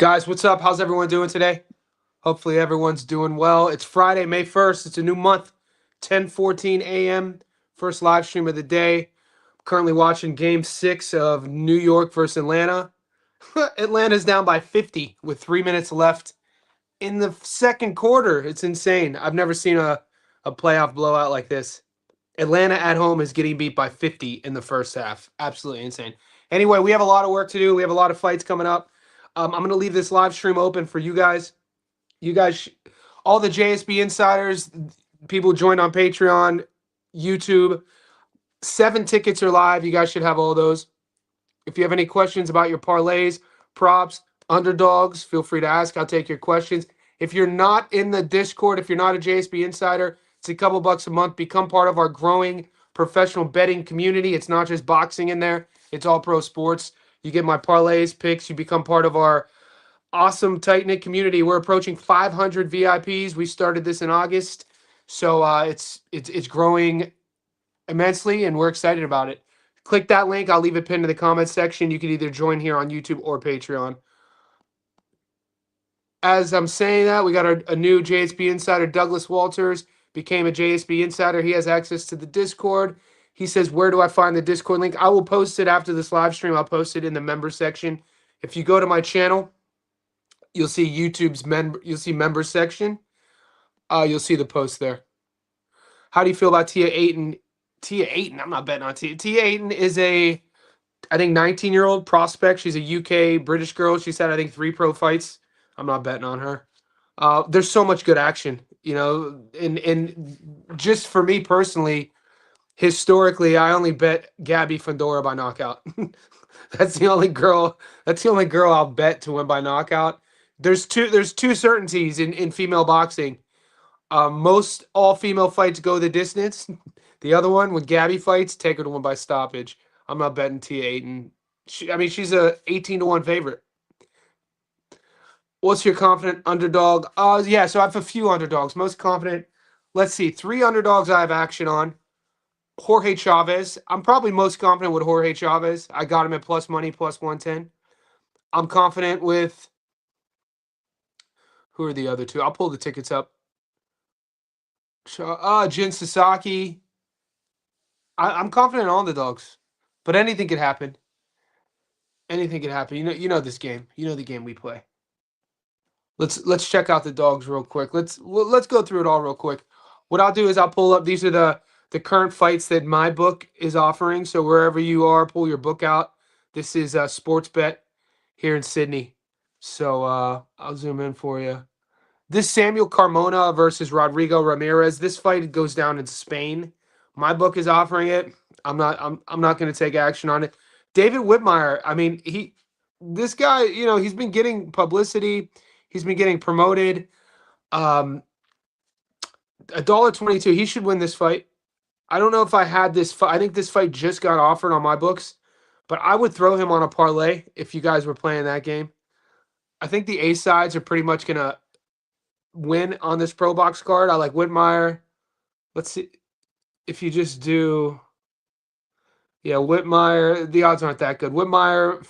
Guys, what's up? How's everyone doing today? Hopefully everyone's doing well. It's Friday, May 1st. It's a new month, 10:14 a.m. First live stream of the day. Currently watching game 6 of New York versus Atlanta. Atlanta's down by 50 with 3 minutes left in the second quarter. It's insane. I've never seen a playoff blowout like this. Atlanta at home is getting beat by 50 in the first half. Absolutely insane. Anyway, we have a lot of work to do. We have a lot of fights coming up. I'm going to leave this live stream open for you guys. All the JSB insiders, people joined on Patreon, YouTube. 7 tickets are live. You guys should have all those. If you have any questions about your parlays, props, underdogs, feel free to ask. I'll take your questions. If you're not in the Discord, if you're not a JSB insider, it's a couple bucks a month. Become part of our growing professional betting community. It's not just boxing in there. It's all pro sports. You get my parlays, picks. You become part of our awesome tight-knit community. We're approaching 500 VIPs. We started this in August. So it's growing immensely, and we're excited about it. Click that link. I'll leave it pinned in the comments section. You can either join here on YouTube or Patreon. As I'm saying that, we got a new JSB insider, Douglas Walters, became a JSB insider. He has access to the Discord. He says, where do I find the Discord link? I will post it after this live stream. I'll post it in the member section. If you go to my channel, you'll see YouTube's member section. You'll see the post there. How do you feel about Tia Ayton? Tia Ayton, I'm not betting on Tia. Tia Ayton is I think 19-year-old prospect. She's a UK British girl. She's had, I think, 3 pro fights. I'm not betting on her. There's so much good action, and just for me personally, historically, I only bet Gabby Fundora by knockout. That's the only girl I'll bet to win by knockout. There's two certainties in female boxing. Most all female fights go the distance. The other one, when Gabby fights, take her to win by stoppage. I'm not betting Tia Ayton. She's a 18-1 favorite. What's your confident underdog? Yeah, so I have a few underdogs. Most confident, let's see, 3 underdogs I have action on. Jorge Chavez. I'm probably most confident with Jorge Chavez. I got him at plus money, plus 110. I'm confident with, who are the other 2? I'll pull the tickets up. Jin Sasaki. I'm confident in all the dogs, but anything could happen. Anything could happen. You know this game. You know the game we play. Let's check out the dogs real quick. Let's go through it all real quick. What I'll do is I'll pull up. These are the current fights that my book is offering. So wherever you are, pull your book out. This is Sportsbet here in Sydney. So I'll zoom in for you. This Samuel Carmona versus Rodrigo Ramirez. This fight goes down in Spain. My book is offering it. I'm not going to take action on it. David Whitmire. This guy, he's been getting publicity. He's been getting promoted. $1.22. He should win this fight. I don't know if I had this fight. I think this fight just got offered on my books, but I would throw him on a parlay if you guys were playing that game. I think the A sides are pretty much going to win on this Pro Box card. I like Whitmire. Let's see if you just do. Yeah, Whitmire. The odds aren't that good. Whitmire,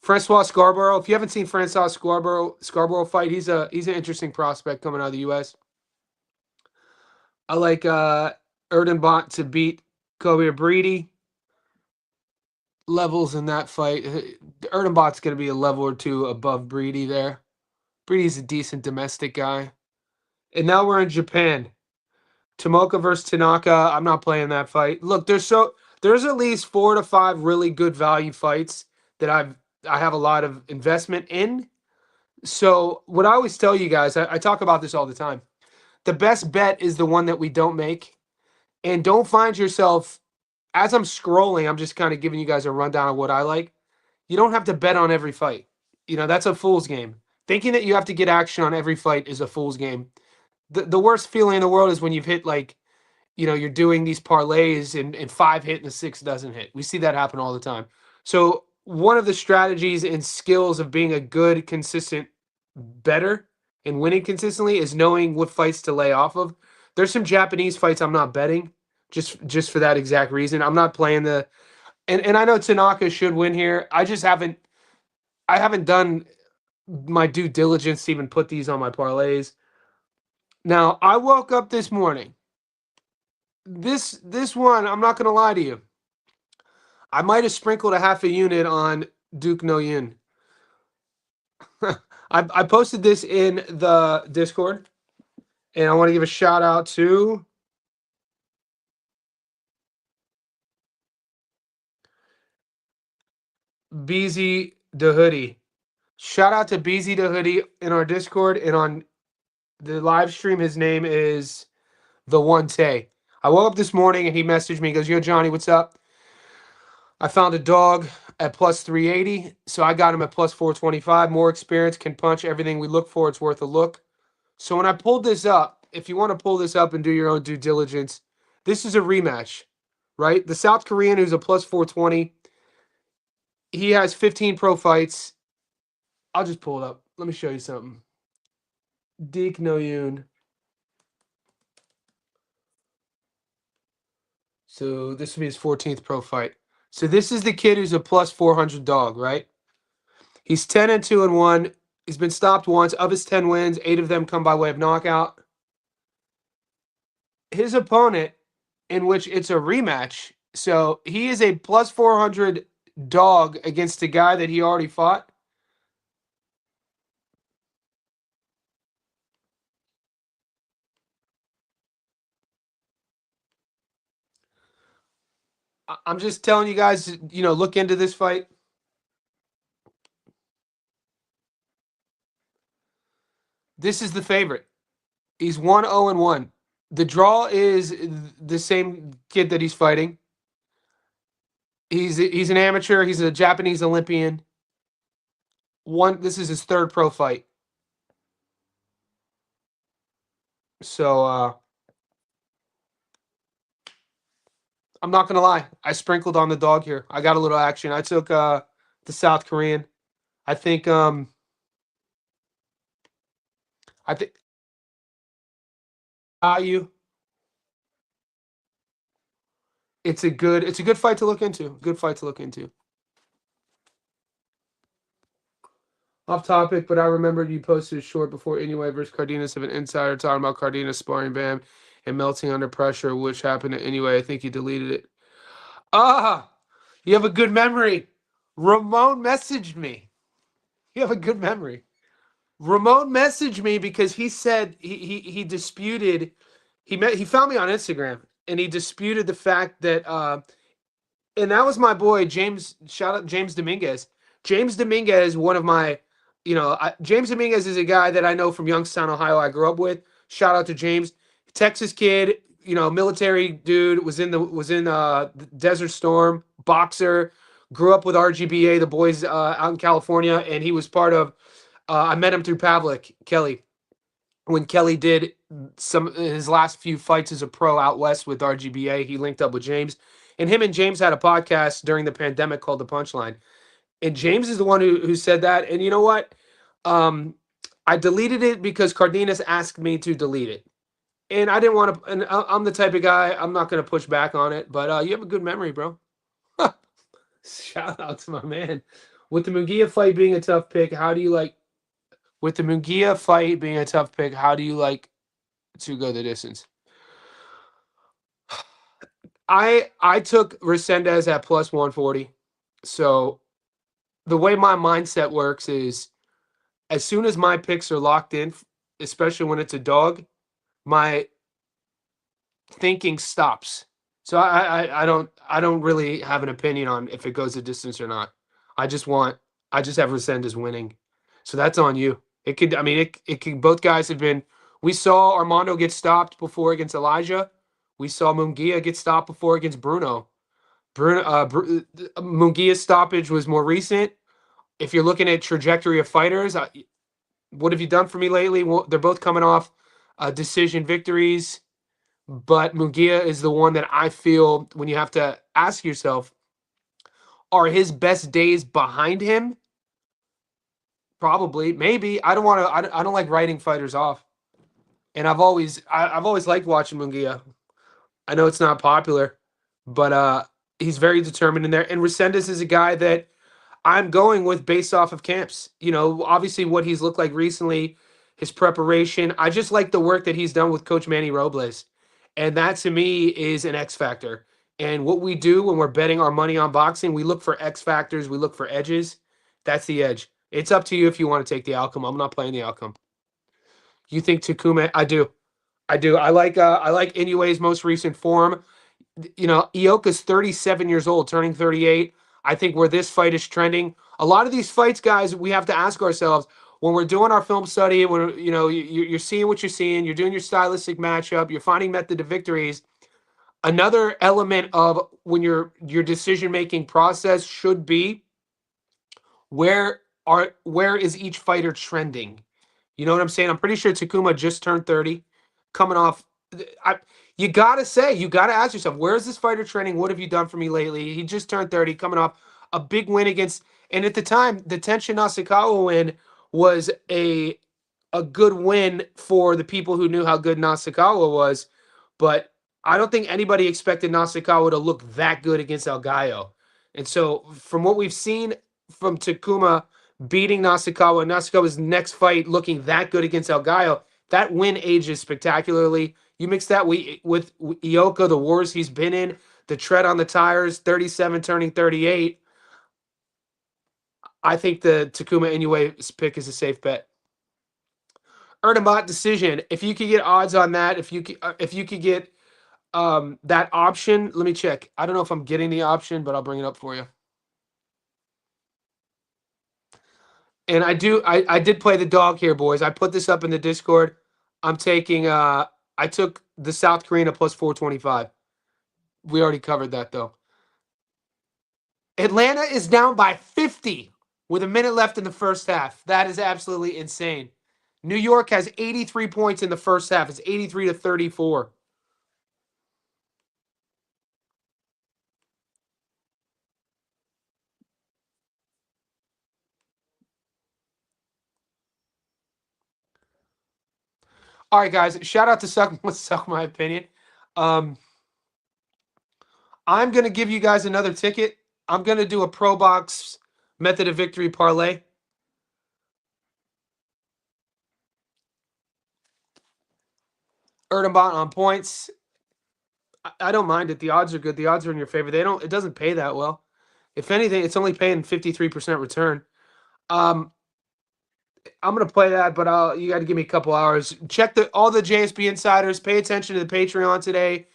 Francois Scarborough. If you haven't seen Francois Scarborough fight, he's an interesting prospect coming out of the U.S. I like Erdenbot to beat Kobe Breedy. Levels in that fight. Erdenbot's going to be a level or 2 above Breedy there. Breedy's a decent domestic guy. And now we're in Japan. Tomoka versus Tanaka. I'm not playing that fight. Look, there's at least 4 to 5 really good value fights that I have a lot of investment in. So what I always tell you guys, I talk about this all the time. The best bet is the one that we don't make. And don't find yourself, as I'm scrolling, I'm just kind of giving you guys a rundown of what I like. You don't have to bet on every fight. That's a fool's game. Thinking that you have to get action on every fight is a fool's game. The worst feeling in the world is when you've hit you're doing these parlays and 5 hit and the 6 doesn't hit. We see that happen all the time. So one of the strategies and skills of being a good, consistent bettor and winning consistently is knowing what fights to lay off of. There's some Japanese fights I'm not betting just for that exact reason. I'm not playing and I know Tanaka should win here. I haven't done my due diligence to even put these on my parlays. Now, I woke up this morning. This one, I'm not going to lie to you. I might have sprinkled a half a unit on Duke No Yin. I posted this in the Discord, and I want to give a shout out to BZ the Hoodie. Shout out to BZ the Hoodie in our Discord, and on the live stream, his name is The One Tay. I woke up this morning and he messaged me. He goes, "Yo, Johnny, what's up? I found a dog at plus 380, so I got him at plus 425. More experience, can punch, everything we look for. It's worth a look." So when I pulled this up, if you want to pull this up and do your own due diligence, this is a rematch, right? The South Korean, who's a plus 420, he has 15 pro fights. I'll just pull it up. Let me show you something. Deke No Yoon. So this will be his 14th pro fight. So this is the kid who's a plus 400 dog, right? He's 10-2-1. He's been stopped once. Of his 10 wins, 8 of them come by way of knockout. His opponent, in which it's a rematch, so he is a plus 400 dog against a guy that he already fought. I'm just telling you guys, look into this fight. This is the favorite. He's 1-0-1. The draw is the same kid that he's fighting. He's an amateur. He's a Japanese Olympian. This is his third pro fight. So I'm not gonna lie. I sprinkled on the dog here. I got a little action. I took the South Korean. I think value. It's a good fight to look into. Good fight to look into. Off topic, but I remembered you posted a short before Inoue versus Cardenas of an insider talking about Cardenas sparring Bam and melting under pressure, which happened to Inoue. I think you deleted it. You have a good memory. Ramon messaged me. You have a good memory. Ramon messaged me because he said he disputed. He found me on Instagram and he disputed the fact that and that was my boy James. Shout out James Dominguez. James Dominguez, one of my, James Dominguez is a guy that I know from Youngstown, Ohio. I grew up with. Shout out to James, Texas kid. Military dude. Was in the Desert Storm. Boxer. Grew up with RGBA, the boys out in California, and he was part of. I met him through Pavlik Kelly when Kelly did his last few fights as a pro out west with RGBA. He linked up with James, and him and James had a podcast during the pandemic called The Punchline. And James is the one who said that. And you know what? I deleted it because Cardenas asked me to delete it. And I didn't want to. And I'm the type of guy, I'm not going to push back on it. But you have a good memory, bro. Shout out to my man. With the Munguia fight being a tough pick, how do you like? With the Munguia fight being a tough pick, how do you like to go the distance? I took Resendez at plus 140. So the way my mindset works is as soon as my picks are locked in, especially when it's a dog, my thinking stops. So I don't really have an opinion on if it goes the distance or not. I just have Resendez winning. So that's on you. It could both guys have been. We saw Armando get stopped before against Elijah. We saw Munguia get stopped before against Bruno. Munguia's stoppage was more recent. If you're looking at trajectory of fighters, what have you done for me lately? Well, they're both coming off decision victories, but Munguia is the one that I feel when you have to ask yourself, are his best days behind him? Probably, maybe. I don't like writing fighters off, and I've always liked watching Munguia. I know it's not popular, but he's very determined in there. And Resendez is a guy that I'm going with based off of camps. Obviously what he's looked like recently, his preparation. I just like the work that he's done with Coach Manny Robles. And that to me is an X factor. And what we do when we're betting our money on boxing, we look for X factors, we look for edges. That's the edge. It's up to you if you want to take the outcome. I'm not playing the outcome. You think Takuma? I do. I do. I like Inoue's most recent form. Ioka's 37 years old, turning 38. I think where this fight is trending, a lot of these fights, guys, we have to ask ourselves when we're doing our film study, when you're seeing what you're seeing, you're doing your stylistic matchup, you're finding method of victories. Another element of when your decision making process should be where is each fighter trending? You know what I'm saying? I'm pretty sure Takuma just turned 30, coming off. I, you gotta ask yourself, where is this fighter trending? What have you done for me lately? He just turned 30, coming off a big win against. And at the time, the Tenshin Nasukawa win was a good win for the people who knew how good Nasukawa was. But I don't think anybody expected Nasukawa to look that good against El Gallo. And so, from what we've seen from Takuma beating Nasukawa, Nasukawa's next fight looking that good against El Gallo, that win ages spectacularly. You mix that with Ioka, the wars he's been in, the tread on the tires, 37 turning 38. I think the Takuma Inoue's pick is a safe bet. Erdemont decision. If you could get odds on that, if you could get that option, let me check. I don't know if I'm getting the option, but I'll bring it up for you. And I did play the dog here, boys. I put this up in the Discord. I'm taking I took the South Korean plus 425. We already covered that though. Atlanta is down by 50 with a minute left in the first half. That is absolutely insane. New York has 83 points in the first half. It's 83 to 34. All right, guys. Shout out to Suck My Opinion. I'm going to give you guys another ticket. I'm going to do a Pro Box method of victory parlay. Erdembont on points. I don't mind it. The odds are good. The odds are in your favor. It doesn't pay that well. If anything, it's only paying 53% return. I'm gonna play that, but you got to give me a couple hours. Check all the JSB insiders. Pay attention to the Patreon today,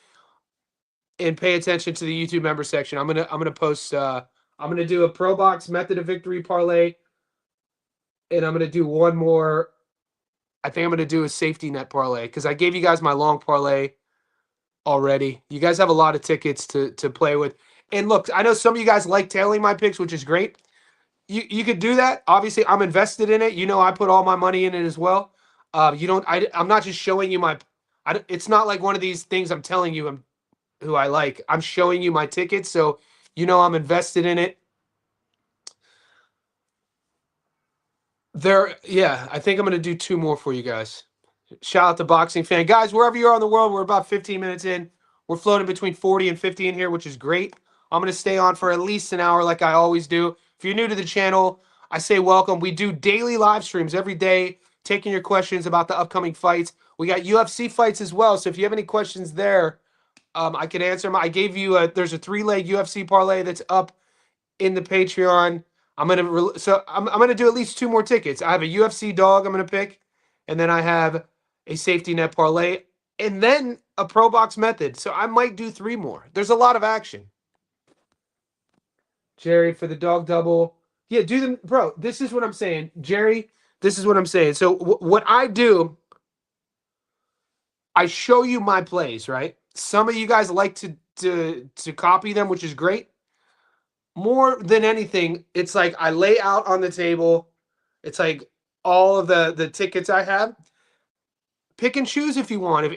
and pay attention to the YouTube member section. I'm gonna post. I'm gonna do a Pro Box method of victory parlay, and I'm gonna do one more. I think I'm gonna do a safety net parlay because I gave you guys my long parlay already. You guys have a lot of tickets to play with. And look, I know some of you guys like tailing my picks, which is great. You could do that. Obviously, I'm invested in it. I put all my money in it as well. I'm not just showing you it's not like one of these things I'm telling you who I like. I'm showing you my tickets, so I'm invested in it. Yeah, I think I'm going to do two more for you guys. Shout out to Boxing Fan. Guys, wherever you are in the world, we're about 15 minutes in. We're floating between 40 and 50 in here, which is great. I'm going to stay on for at least an hour like I always do. If you're new to the channel, I say welcome. We do daily live streams every day, taking your questions about the upcoming fights. We got UFC fights as well, so if you have any questions there, I can answer them. I gave you there's a 3-leg UFC parlay that's up in the Patreon. I'm gonna do at least two more tickets. I have a UFC dog I'm gonna pick, and then I have a safety net parlay, and then a Pro Box method. So I might do three more. There's a lot of action. Jerry for the dog double. Yeah, do them, bro. This is what I'm saying, Jerry. This is what I'm saying. So what I do, I show you my plays, right? Some of you guys like to copy them, which is great. More than anything, it's like I lay out on the table. It's like all of the tickets I have. Pick and choose if you want.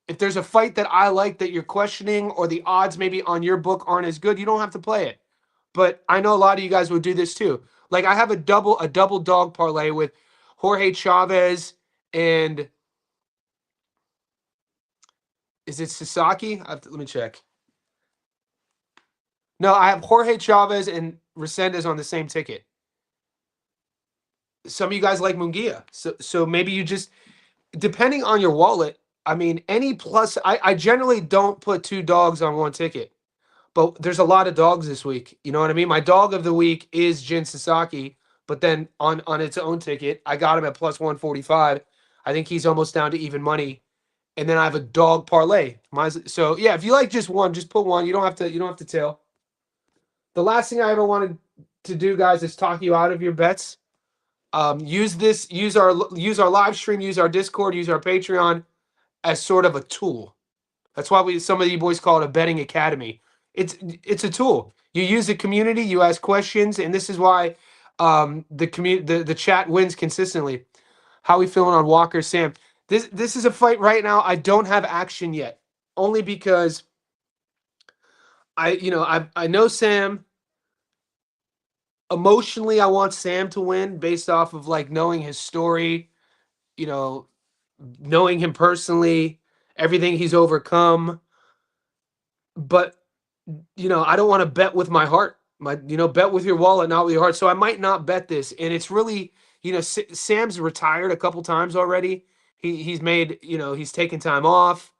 If there's a fight that I like that you're questioning or the odds maybe on your book aren't as good, you don't have to play it. But I know a lot of you guys would do this too. Like I have a double dog parlay with Jorge Chavez and is it Sasaki? Let me check. No, I have Jorge Chavez and Resendez on the same ticket. Some of you guys like Munguia. So maybe you just, depending on your wallet, I mean, any plus, I generally don't put two dogs on one ticket, but there's a lot of dogs this week. You know what I mean? My dog of the week is Jin Sasaki, but then on its own ticket, I got him at plus 145. I think he's almost down to even money. And then I have a dog parlay. So yeah, if you like just one, just put one. You don't have to tail. The last thing I ever wanted to do, guys, is talk you out of your bets. Use our live stream, use our Discord, use our Patreon as sort of a tool. That's why some of you boys call it a betting academy. It's a tool. You use the community, you ask questions, and this is why the chat wins consistently. How we feeling on Walker Sam? This is a fight right now. I don't have action yet, only because I know Sam. Emotionally, I want Sam to win based off of like knowing his story, you know, knowing him personally, everything he's overcome. But I don't want to bet with my heart. Bet with your wallet, not with your heart. So I might not bet this. And it's really, Sam's retired a couple times already. He's made, he's taken time off.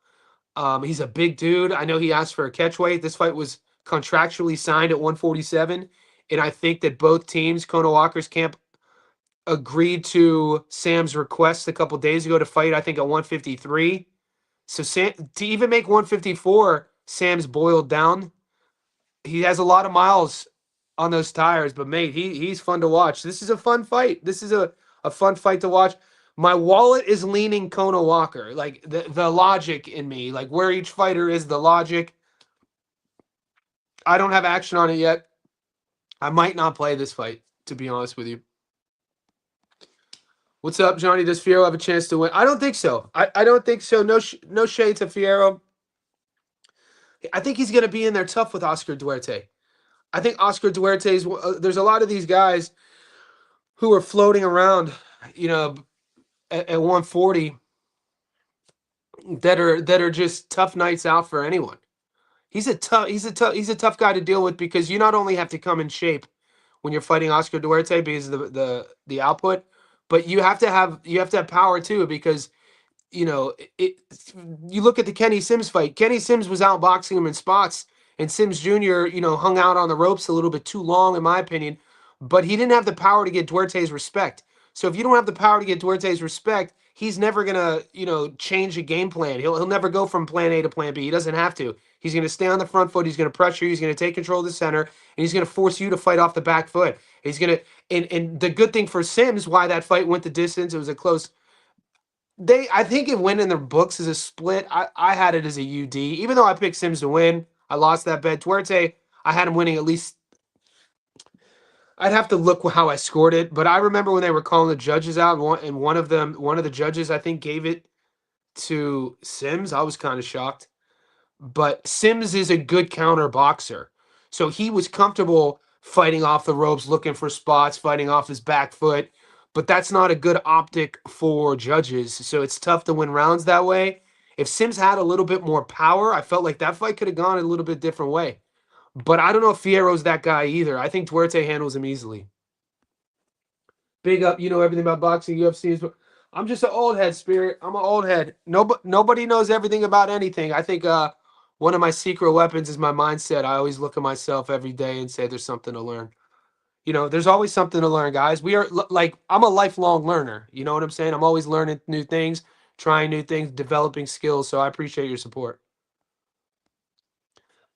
He's a big dude. I know he asked for a catch weight. This fight was contractually signed at 147. And I think that both teams, Kona Walker's camp, agreed to Sam's request a couple days ago to fight, I think, at 153. So Sam, to even make 154, Sam's boiled down. He has a lot of miles on those tires, but mate, he's fun to watch. This is a fun fight. This is a fun fight to watch. My wallet is leaning Kona Walker. Like the logic in me, like where each fighter is, the logic. I don't have action on it yet. I might not play this fight, to be honest with you. What's up, Johnny? Does Fierro have a chance to win? I don't think so. I don't think so. No shade to Fierro. I think he's going to be in there tough with Oscar Duarte. I think Oscar Duarte is. There's a lot of these guys who are floating around, at 140 that are just tough nights out for anyone. He's a tough guy to deal with because you not only have to come in shape when you're fighting Oscar Duarte because of the output, but you have to have power too because you look at the Kenny Sims fight. Kenny Sims was outboxing him in spots, and Sims Jr. Hung out on the ropes a little bit too long, in my opinion. But he didn't have the power to get Duarte's respect. So if you don't have the power to get Duarte's respect, he's never gonna change a game plan. He'll never go from plan A to plan B. He doesn't have to. He's gonna stay on the front foot. He's gonna pressure you. He's gonna take control of the center, and he's gonna force you to fight off the back foot. He's gonna and the good thing for Sims, why that fight went the distance, it was a close. I think it went in their books as a split. I had it as a UD. Even though I picked Sims to win, I lost that bet. Duarte, I had him winning at least. I'd have to look how I scored it, but I remember when they were calling the judges out, and one of the judges, I think, gave it to Sims. I was kind of shocked. But Sims is a good counter boxer. So he was comfortable fighting off the ropes, looking for spots, fighting off his back foot. But that's not a good optic for judges. So it's tough to win rounds that way. If Sims had a little bit more power, I felt like that fight could have gone a little bit different way. But I don't know if Fierro's that guy either. I think Duarte handles him easily. Big up, you know everything about boxing, UFC. I'm just an old head, Spirit. I'm an old head. Nobody knows everything about anything. I think one of my secret weapons is my mindset. I always look at myself every day and say there's something to learn. There's always something to learn, guys. We are like, I'm a lifelong learner. You know what I'm saying? I'm always learning new things, trying new things, developing skills. So I appreciate your support.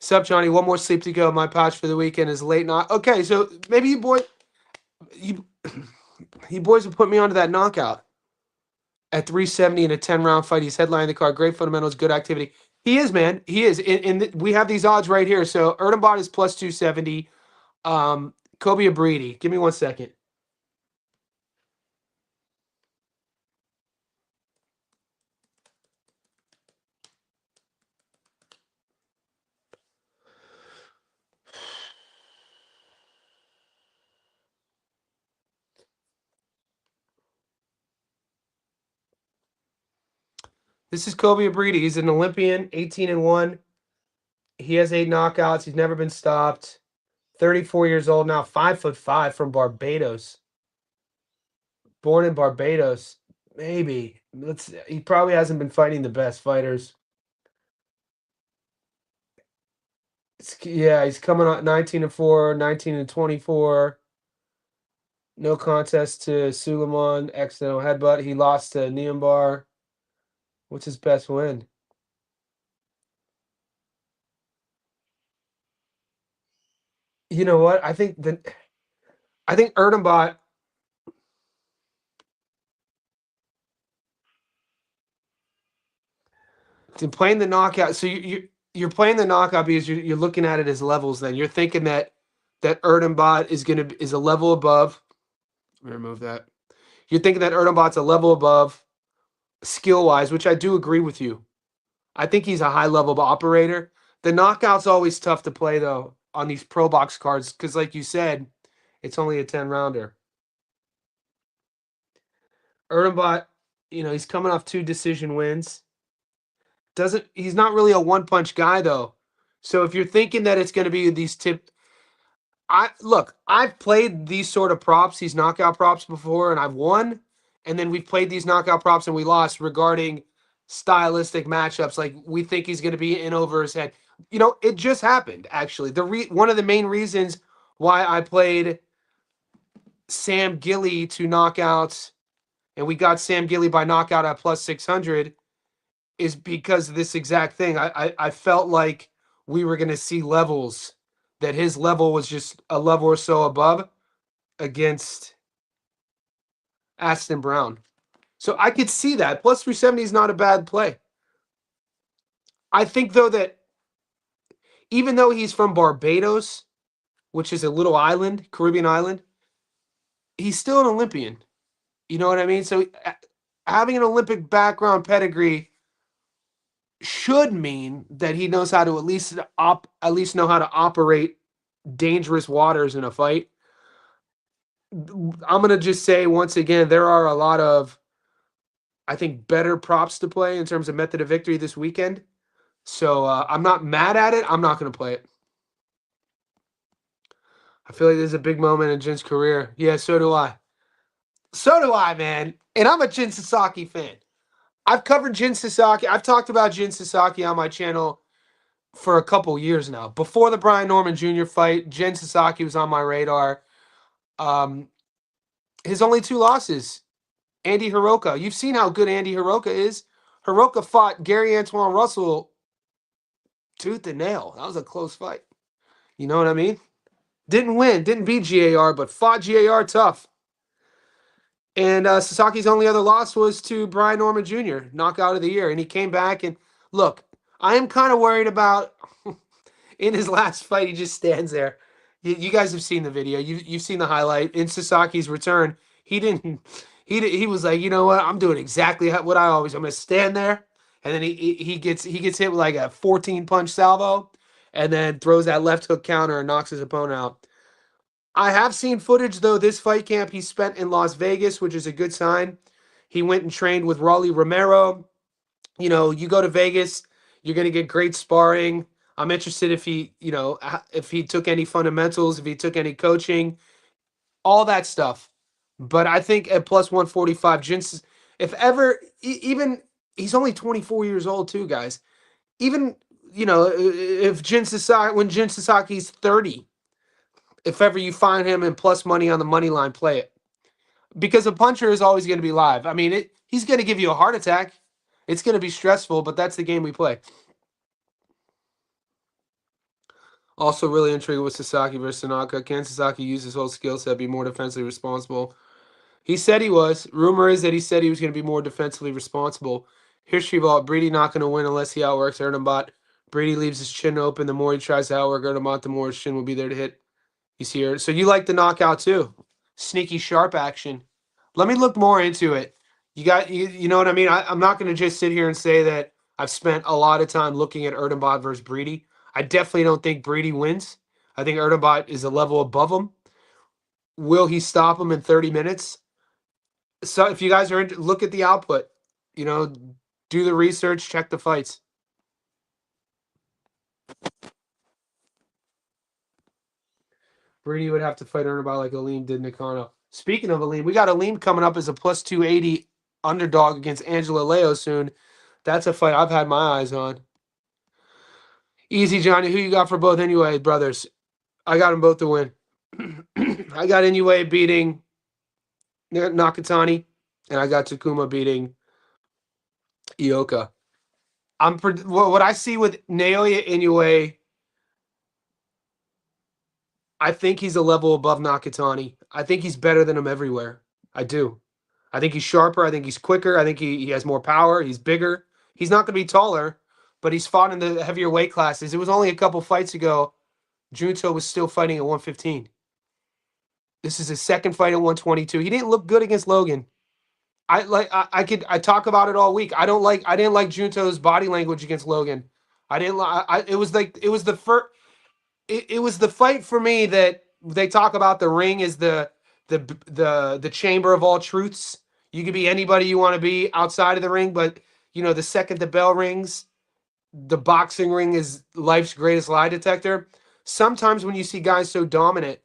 Sup, Johnny? One more sleep to go. My pouch for the weekend is late night. Okay, so maybe you you boys will put me onto that knockout at 370 in a 10-round fight. He's headlining the card. Great fundamentals, good activity. He is, man. He is. We have these odds right here. So Erdenbot is plus 270. Kobe Abridi. Give me 1 second. This is Kobe Abridi. He's an Olympian, 18-1. He has 8 knockouts. He's never been stopped. 34 years old now, 5'5" from Barbados. Born in Barbados. Maybe. He probably hasn't been fighting the best fighters. Yeah, he's coming on 19-4, 19-24. No contest to Suleiman, accidental headbutt. He lost to Niambar. What's his best win? You know what? I think Erdenbot. To playing the knockout. So you're playing the knockout because you're looking at it as levels. Then you're thinking that Erdenbot is a level above. Let me remove that. You're thinking that Erdenbot's a level above skill wise, which I do agree with you. I think he's a high level operator. The knockout's always tough to play though on these pro box cards because, like you said, it's only a 10 rounder. Erdenbot, he's coming off 2 decision wins. He's not really a one punch guy though. So if you're thinking that it's going to be these I've played these sort of props, these knockout props before, and I've won. And then we've played these knockout props and we lost regarding stylistic matchups. Like we think he's going to be in over his head. It just happened actually. One of the main reasons why I played Sam Gilly to knockouts, and we got Sam Gilly by knockout at plus 600, is because of this exact thing. I felt like we were going to see levels, that his level was just a level or so above against Aston Brown. So I could see that. Plus 370 is not a bad play. I think, though, that even though he's from Barbados, which is a little island, Caribbean island, he's still an Olympian. You know what I mean? So having an Olympic background pedigree should mean that he knows how to at least know how to operate dangerous waters in a fight. I'm gonna just say once again, there are a lot of, I think, better props to play in terms of method of victory this weekend. So I'm not mad at it. I'm not gonna play it. I feel like this is a big moment in Jin's career. Yeah, so do I. So do I, man. And I'm a Jin Sasaki fan. I've covered Jin Sasaki. I've talked about Jin Sasaki on my channel for a couple years now. Before the Brian Norman Jr. fight, Jin Sasaki was on my radar. Um, his only 2 losses, Andy Hiroka. You've seen how good Andy Hiroka is. Hiroka fought Gary Antoine Russell tooth and nail. That was a close fight. You know what I mean? Didn't win, didn't beat GAR, but fought GAR tough. And Sasaki's only other loss was to Brian Norman Jr., knockout of the year. And he came back and look, I am kind of worried about in his last fight, he just stands there. You guys have seen the video. You've seen the highlight. In Sasaki's return, he didn't. He was like, you know what? I'm doing exactly what I always. I'm gonna stand there, and then he gets hit with like a 14 punch salvo, and then throws that left hook counter and knocks his opponent out. I have seen footage though. This fight camp he spent in Las Vegas, which is a good sign. He went and trained with Raleigh Romero. You go to Vegas, you're going to get great sparring. I'm interested if he took any fundamentals, if he took any coaching, all that stuff. But I think at plus 145, if ever, even he's only 24 years old too, guys. Even, if when Jin Sasaki's 30, if ever you find him in plus money on the money line, play it. Because a puncher is always going to be live. I mean, he's going to give you a heart attack. It's going to be stressful, but that's the game we play. Also, really intrigued with Sasaki versus Tanaka. Can Sasaki use his whole skill set, be more defensively responsible? He said he was. Rumor is that he said he was going to be more defensively responsible. History vault, Brady not going to win unless he outworks Erdenbot. Brady leaves his chin open. The more he tries to outwork Erdenbot, the more his chin will be there to hit. He's here. So you like the knockout too. Sneaky, sharp action. Let me look more into it. You know what I mean? I'm not going to just sit here and say that I've spent a lot of time looking at Erdenbot versus Brady. I definitely don't think Brady wins. I think Erdenbot is a level above him. Will he stop him in 30 minutes? So if you guys are look at the output, do the research, check the fights. Brady would have to fight Earnhardt like Aleem did Nakano. Speaking of Aleem, we got Aleem coming up as a plus 280 underdog against Angela Leo soon. That's a fight I've had my eyes on. Easy, Johnny. Who you got for both anyway, brothers? I got them both to win. I got Inoue beating Nakatani, and I got Takuma beating Ioka. What I see with Naoya Inoue, I think he's a level above Nakatani. I think he's better than him everywhere. I do. I think he's sharper. I think he's quicker. I think he has more power. He's bigger. He's not going to be taller, but he's fought in the heavier weight classes. It was only a couple fights ago. Junto was still fighting at 115. This is his second fight at 122. He didn't look good against Logan. I talk about it all week. I didn't like Junto's body language against Logan. I didn't like it was the first it was the fight for me that they talk about the ring is the chamber of all truths. You could be anybody you want to be outside of the ring, but the second the bell rings, the boxing ring is life's greatest lie detector. Sometimes when you see guys so dominant,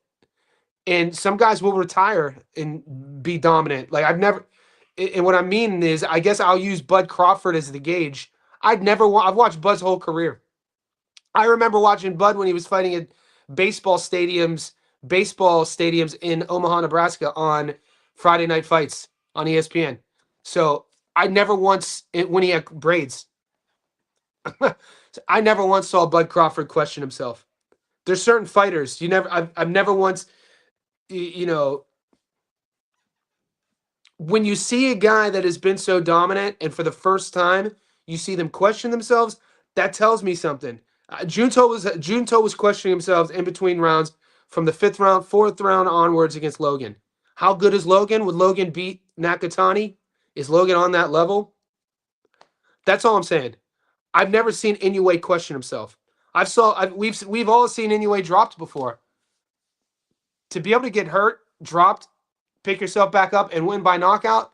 and some guys will retire and be dominant. Like and what I mean is, I guess I'll use Bud Crawford as the gauge. I've watched Bud's whole career. I remember watching Bud when he was fighting at baseball stadiums in Omaha, Nebraska on Friday Night Fights on ESPN. So I never once, when he had braids, I never once saw Bud Crawford question himself. There's certain fighters I've never once, when you see a guy that has been so dominant and for the first time you see them question themselves, that tells me something. Junto was questioning himself in between rounds from the 5th round, 4th round onwards against Logan. How good is Logan? Would Logan beat Nakatani? Is Logan on that level? That's all I'm saying. I've never seen Inoue question himself. We've all seen Inoue dropped before. To be able to get hurt, dropped, pick yourself back up, and win by knockout.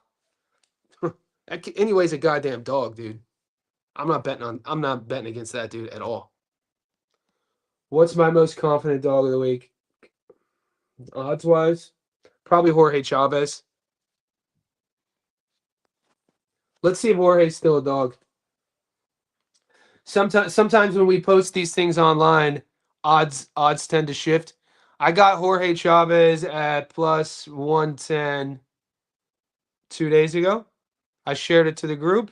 Inoue's a goddamn dog, dude. I'm not betting against that dude at all. What's my most confident dog of the week? Odds wise, probably Jorge Chavez. Let's see if Jorge's still a dog. Sometimes when we post these things online, odds tend to shift. I got Jorge Chavez at plus 110 2 days ago. I shared it to the group.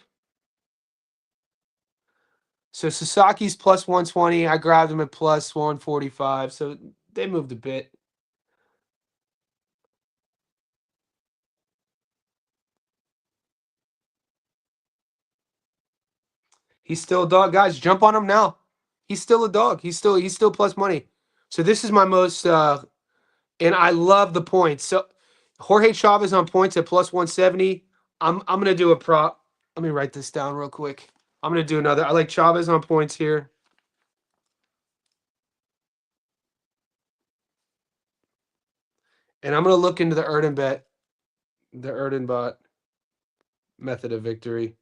So Sasaki's plus 120. I grabbed him at plus 145. So they moved a bit. He's still a dog. Guys, jump on him now. He's still a dog. He's still plus money. So this is my most and I love the points. So Jorge Chavez on points at plus 170. I'm gonna do a prop. Let me write this down real quick. I'm gonna do another. I like Chavez on points here. And I'm gonna look into the Erdenbot method of victory.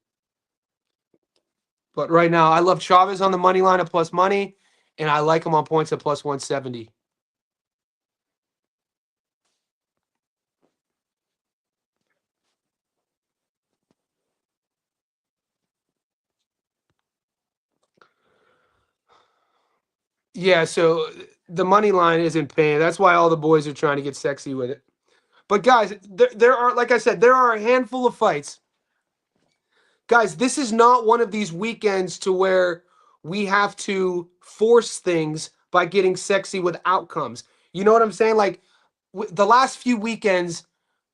But right now, I love Chavez on the money line at plus money, and I like him on points at plus 170. Yeah, so the money line isn't paying. That's why all the boys are trying to get sexy with it. But guys, there are, like I said, there are a handful of fights. Guys, this is not one of these weekends to where we have to force things by getting sexy with outcomes. You know what I'm saying? Like the last few weekends,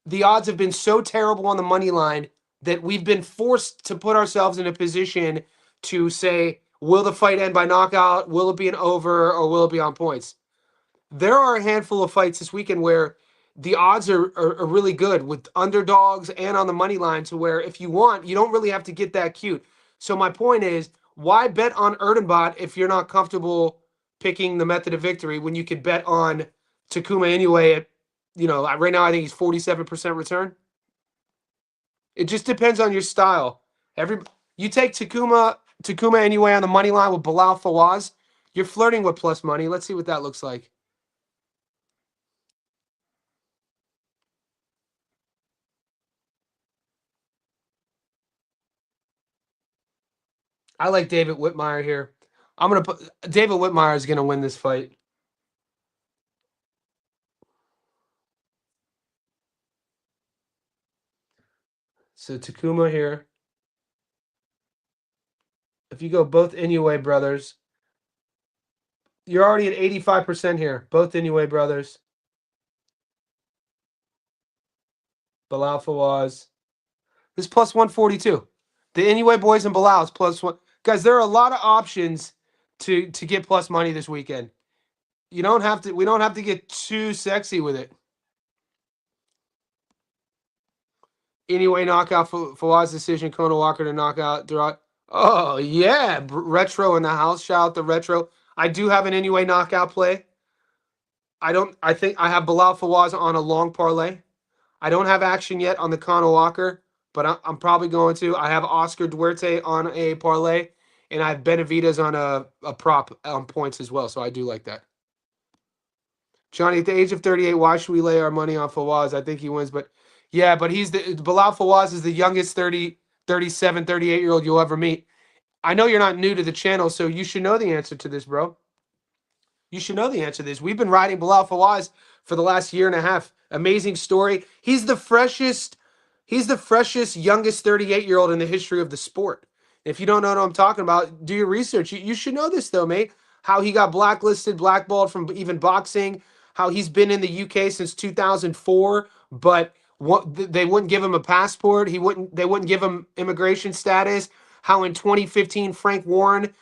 the odds have been so terrible on the money line that we've been forced to put ourselves in a position to say, will the fight end by knockout? Will it be an over? Or will it be on points? There are a handful of fights this weekend where the odds are really good with underdogs and on the money line to where if you want, you don't really have to get that cute. So my point is, why bet on Erdenbot if you're not comfortable picking the method of victory when you could bet on Takuma Inoue at, right now I think he's 47% return. It just depends on your style. You take Takuma Inoue on the money line with Bilal Fawaz, You're flirting with plus money. Let's see what that looks like. I like David Whitmire here. I'm gonna put David Whitmire is gonna win this fight. So Takuma here. If you go both Inoue brothers, you're already at 85% here. Both Inoue brothers. Bilal Fawaz. This is plus 142. The Inoue boys and Bilal is plus one. Guys, there are a lot of options to get plus money this weekend. You don't have to. We don't have to get too sexy with it. Inoue knockout for Fawaz decision. Conor Walker to knockout. Oh yeah, retro in the house. Shout out to retro. I do have an Inoue knockout play. I don't. I think I have Bilal Fawaz on a long parlay. I don't have action yet on the Conor Walker, but I'm probably going to. I have Oscar Duarte on a parlay, and I have Benavidez on a prop on points as well. So I do like that. Johnny, at the age of 38, why should we lay our money on Fawaz? I think he wins, but yeah, but Bilal Fawaz is the youngest 30, 37, 38-year-old you'll ever meet. I know you're not new to the channel, so you should know the answer to this, bro. You should know the answer to this. We've been riding Bilal Fawaz for the last year and a half. Amazing story. He's the freshest, youngest 38-year-old in the history of the sport. If you don't know what I'm talking about, do your research. You should know this, though, mate. How he got blacklisted, blackballed from even boxing, how he's been in the UK since 2004, but they wouldn't give him a passport. They wouldn't give him immigration status. How in 2015, Frank Warren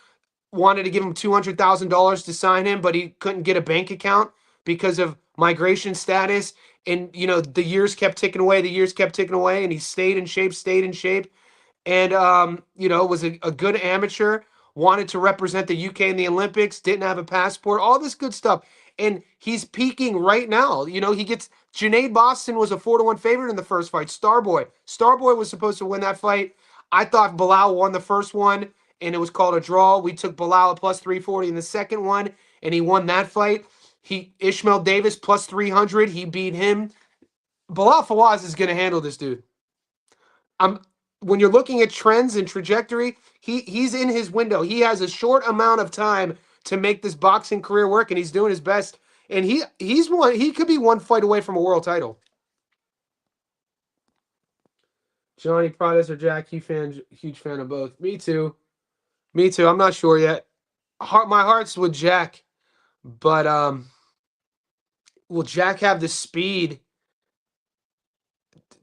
wanted to give him $200,000 to sign him, but he couldn't get a bank account because of migration status. And, the years kept ticking away. And he stayed in shape. And, was a good amateur, wanted to represent the UK in the Olympics, didn't have a passport, all this good stuff. And he's peaking right now. Junaid Boston was a 4-1 favorite in the first fight. Starboy was supposed to win that fight. I thought Bilal won the first one, and it was called a draw. We took Bilal at plus 340 in the second one, and he won that fight. Ishmael Davis plus 300. He beat him. Bilal Fawaz is going to handle this dude. When you're looking at trends and trajectory, he's in his window. He has a short amount of time to make this boxing career work, and he's doing his best. And he could be one fight away from a world title. Johnny Prades or Jack, huge fan of both. Me too. I'm not sure yet. My heart's with Jack, but will Jack have the speed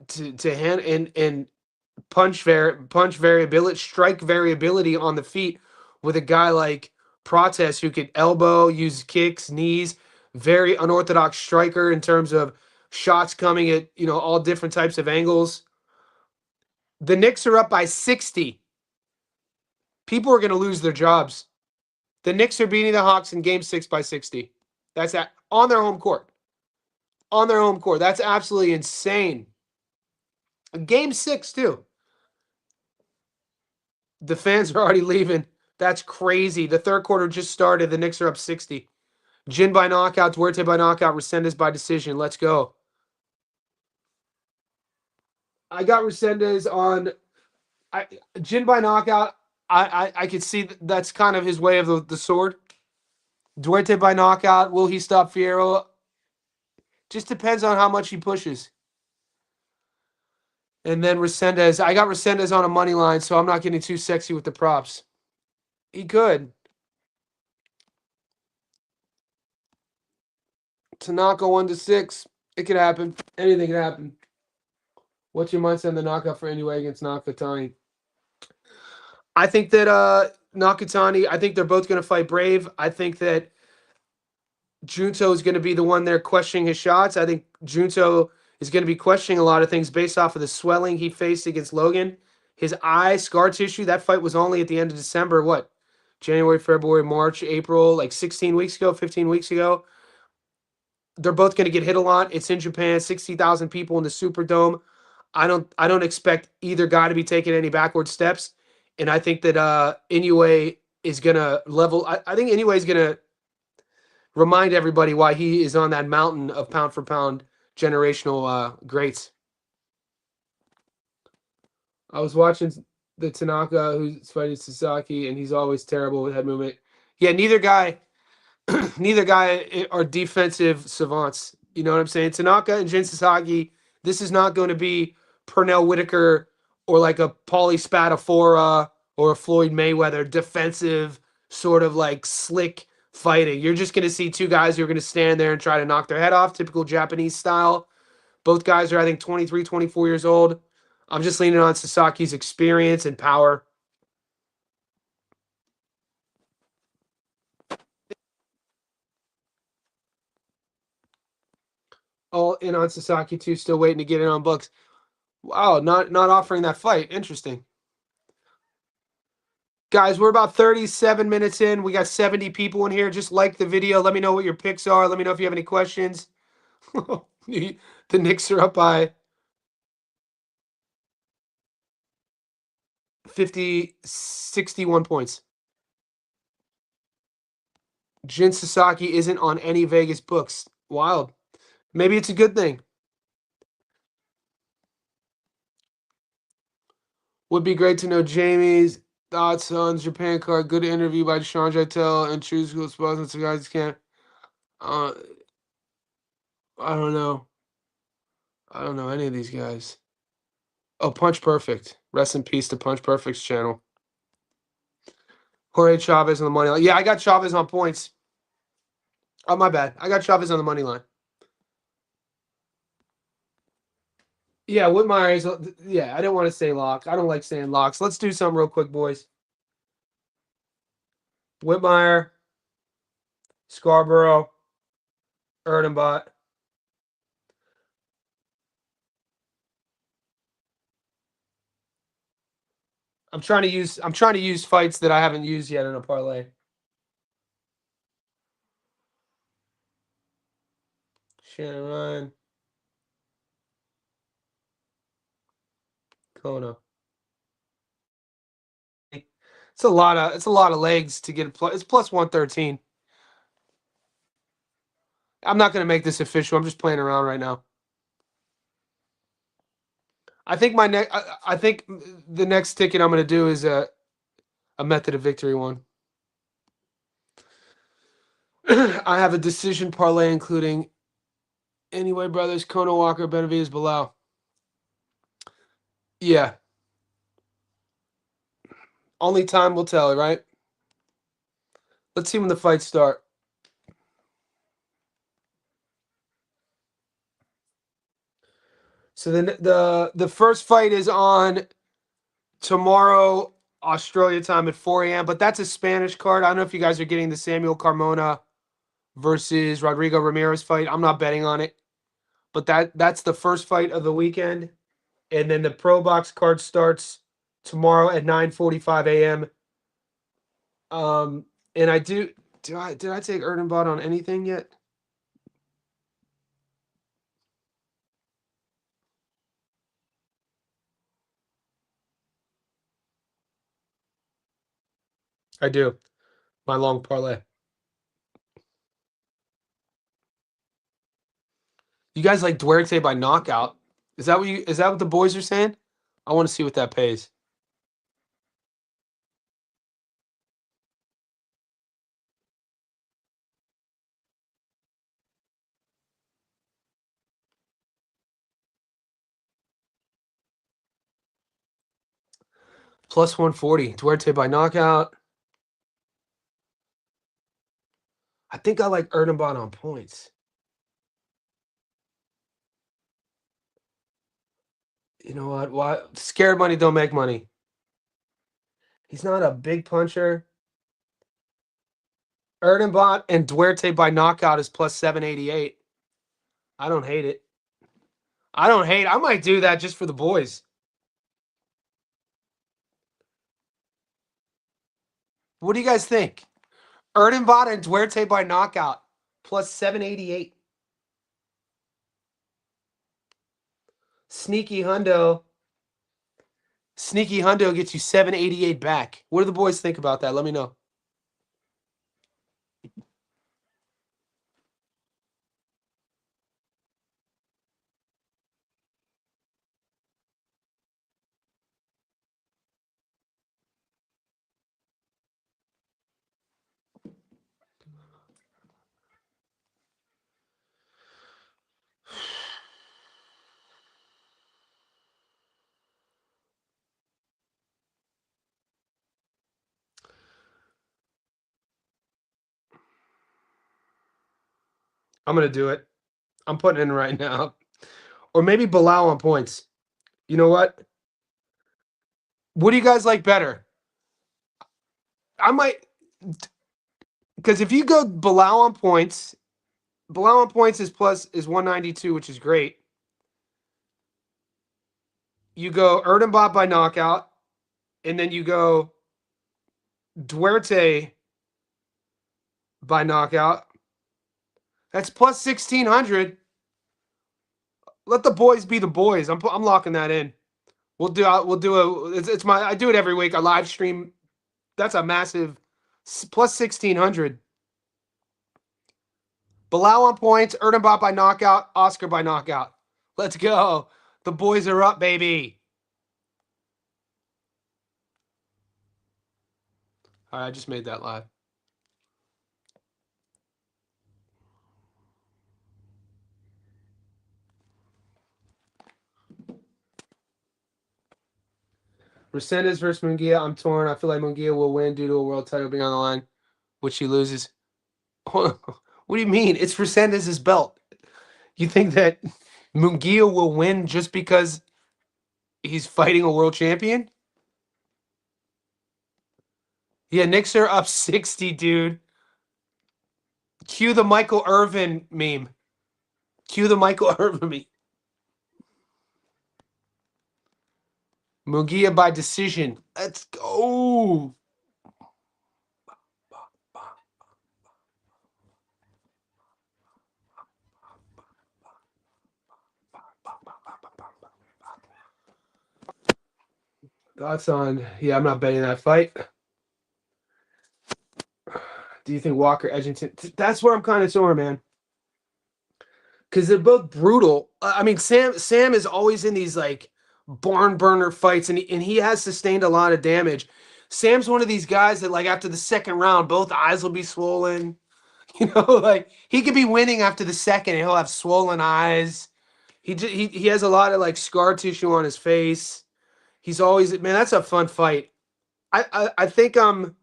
to hand and punch variability, strike variability on the feet with a guy like Prades who could elbow, use kicks, knees, very unorthodox striker in terms of shots coming at all different types of angles. The Knicks are up by 60. People are going to lose their jobs. The Knicks are beating the Hawks in Game 6 by 60. That's on their home court. That's absolutely insane. Game 6, too. The fans are already leaving. That's crazy. The third quarter just started. The Knicks are up 60. Jin by knockout, Duarte by knockout, Resendez by decision. Let's go. I got Resendez on Jin by knockout. I could see that's kind of his way of the sword. Duarte by knockout. Will he stop Fierro? Just depends on how much he pushes. And then Resendez. I got Resendez on a money line, so I'm not getting too sexy with the props. He could. Tanaka 1-6. It could happen. Anything could happen. What's your mindset on the knockout for Inoue against Nakatani? I think that Nakatani, I think they're both going to fight brave. I think that Junto is going to be the one there questioning his shots. I think Junto is going to be questioning a lot of things based off of the swelling he faced against Logan. His eye, scar tissue, that fight was only at the end of December, what? January, February, March, April, like 16 weeks ago, 15 weeks ago. They're both going to get hit a lot. It's in Japan, 60,000 people in the Superdome. I don't expect either guy to be taking any backward steps. And I think that Inoue is going to level. I think Inoue is going to remind everybody why he is on that mountain of pound for pound generational greats. I was watching the Tanaka who's fighting Sasaki, and he's always terrible with head movement. Yeah, neither guy are defensive savants. You know what I'm saying? Tanaka and Jin Sasaki, this is not going to be Pernell Whitaker or like a Paulie Spadafora or a Floyd Mayweather defensive sort of like slick fighting. You're just going to see two guys who are going to stand there and try to knock their head off, typical Japanese style. Both guys are, I think, 23, 24 years old. I'm just leaning on Sasaki's experience and power. All in on Sasaki too, still waiting to get in on books. Wow, not offering that fight. Interesting. Guys, we're about 37 minutes in. We got 70 people in here. Just like the video. Let me know what your picks are. Let me know if you have any questions. The Knicks are up by 61 points. Jin Sasaki isn't on any Vegas books. Wild. Maybe it's a good thing. Would be great to know Jamie's thoughts on Japan card. Good interview by Sean Jaitel and True School Sports. And guys can't. I don't know. I don't know any of these guys. Oh, Punch Perfect. Rest in peace to Punch Perfect's channel. Jorge Chavez on the money line. Yeah, I got Chavez on points. Oh, my bad. I got Chavez on the money line. Yeah, Whitmire is. Yeah, I didn't want to say lock. I don't like saying locks. Let's do some real quick, boys. Whitmire, Scarborough, Erdenbot. I'm trying to use fights that I haven't used yet in a parlay. Shannon Ryan, Kona. It's a lot of legs to get it's plus 113. I'm not going to make this official. I'm just playing around right now. I think I think the next ticket I'm going to do is a method of victory one. I have a decision parlay including Inoue Brothers, Kona Walker, Benavidez, Bilal. Yeah. Only time will tell, right? Let's see when the fights start. So the first fight is on tomorrow, Australia time at 4 a.m. But that's a Spanish card. I don't know if you guys are getting the Samuel Carmona versus Rodrigo Ramirez fight. I'm not betting on it. But that's the first fight of the weekend. And then the Pro Box card starts tomorrow at 9:45 a.m. And I did I take Erdenbot on anything yet? I do. My long parlay. You guys like Duarte by knockout? Is that what the boys are saying? I want to see what that pays. Plus 140. Duarte by knockout. I think I like Erdenbot on points. You know what? Why scared money don't make money. He's not a big puncher. Erdenbot and Duarte by knockout is plus 788. I don't hate it. I might do that just for the boys. What do you guys think? Erdenbot and Duarte by knockout plus 788. Sneaky Hundo gets you 788 back. What do the boys think about that? Let me know. I'm gonna do it. I'm putting it in right now. Or maybe Bilal on points. You know what? What do you guys like better? I might, because if you go Bilal on points is 192, which is great. You go Erdenbot by knockout, and then you go Duarte by knockout. That's plus 1600. Let the boys be the boys. I'm locking that in. It's my I do it every week. I live stream. That's a massive plus 1600. Bilal on points, Erdenbot by knockout, Oscar by knockout. Let's go. The boys are up, baby. All right, I just made that live. Resendez versus Munguia. I'm torn. I feel like Munguia will win due to a world title being on the line, which he loses. What do you mean? It's Resendez's belt. You think that Munguia will win just because he's fighting a world champion? Yeah, Knicks are up 60, dude. Cue the Michael Irvin meme. Cue the Michael Irvin meme. Munguia by decision. Let's go. Thoughts on, yeah, I'm not betting that fight. Do you think Walker Edgington? That's where I'm kind of sore, man. Because they're both brutal. I mean, Sam is always in these like barn burner fights, and he has sustained a lot of damage. Sam's one of these guys that like after the second round, both eyes will be swollen. You know, like he could be winning after the second, and he'll have swollen eyes. He has a lot of like scar tissue on his face. He's always man. That's a fun fight. I think I'm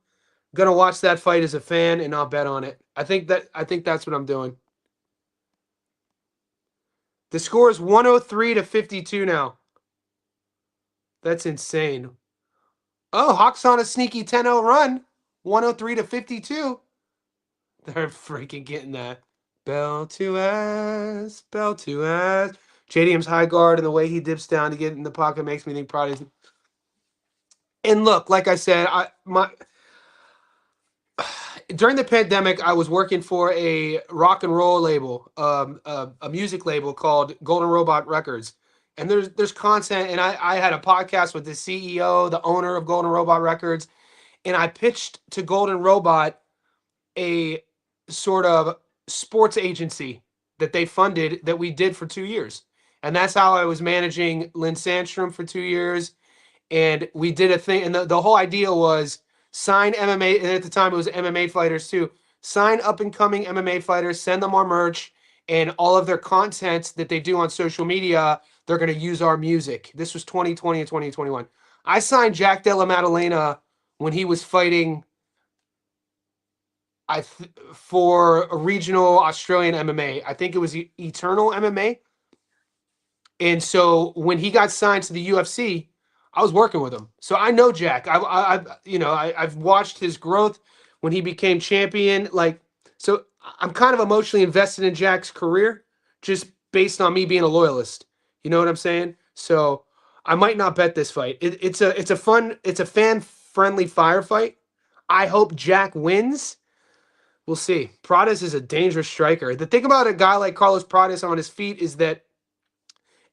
gonna watch that fight as a fan and not bet on it. I think that's what I'm doing. The score is 103 to 52 now. That's insane. Oh, Hawks on a sneaky 10-0 run. 103 to 52. They're freaking getting that. Bell to ass. Bell to ass. JDM's high guard and the way he dips down to get in the pocket makes me think Pride is. And look, like I said, during the pandemic, I was working for a rock and roll label, a music label called Golden Robot Records. And there's content, and I had a podcast with the CEO, the owner of Golden Robot Records, and I pitched to Golden Robot a sort of sports agency that they funded that we did for 2 years. And that's how I was managing Lynn Sandstrom for 2 years. And we did a thing, and the whole idea was sign MMA, and at the time it was MMA fighters too. Sign up and coming MMA fighters, send them our merch, and all of their content that they do on social media, they're going to use our music. This was 2020 and 2021. I signed Jack Della Maddalena when he was fighting for a regional Australian MMA. I think it was Eternal MMA. And so when he got signed to the UFC, I was working with him, so I know Jack. I've watched his growth when he became champion. Like, so I'm kind of emotionally invested in Jack's career, just based on me being a loyalist. You know what I'm saying? So I might not bet this fight. It's a fan friendly firefight. I hope Jack wins. We'll see. Prades is a dangerous striker. The thing about a guy like Carlos Prades on his feet is that